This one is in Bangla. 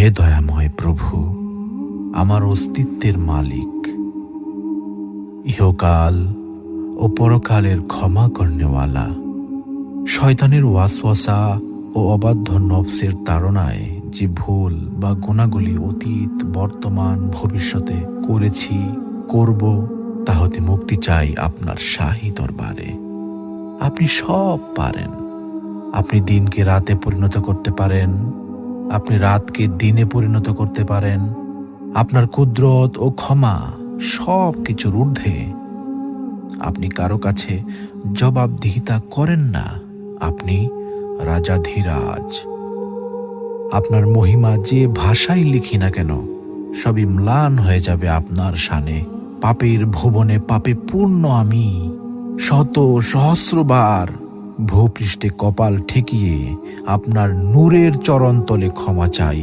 হে দয়াময় প্রভু, আমার অস্তিত্বের মালিক, ইহকাল ও পরকালের ক্ষমা করনেওয়ালা, শয়তানের ওয়াসওয়াসা ও অবাধ্য নফসের তাড়নায় যে ভুল বা গুণাগুলি অতীত, বর্তমান, ভবিষ্যতে করেছি, করব, তা হতে মুক্তি চাই আপনার শাহী দরবারে। আপনি সব পারেন। আপনি দিনকে রাতে পরিণত করতে পারেন, আপনি রাতকে দিনে পরিণত করতে পারেন। আপনার কুদরত ও ক্ষমা সব কিছুর ঊর্ধ্বে। আপনি কারো কাছে জবাবদিহিতা করেন না। আপনি রাজাধিরাজ। আপনার মহিমা যে ভাষায় লিখি না কেন, সবই ম্লান হয়ে যাবে আপনার শানে। পাপের ভুবনে পাপে পূর্ণ আমি, শত সহস্রবার ভূপৃষ্ঠে কপাল ঠেকিয়ে আপনার নূরের চরণতলে ক্ষমা চাই।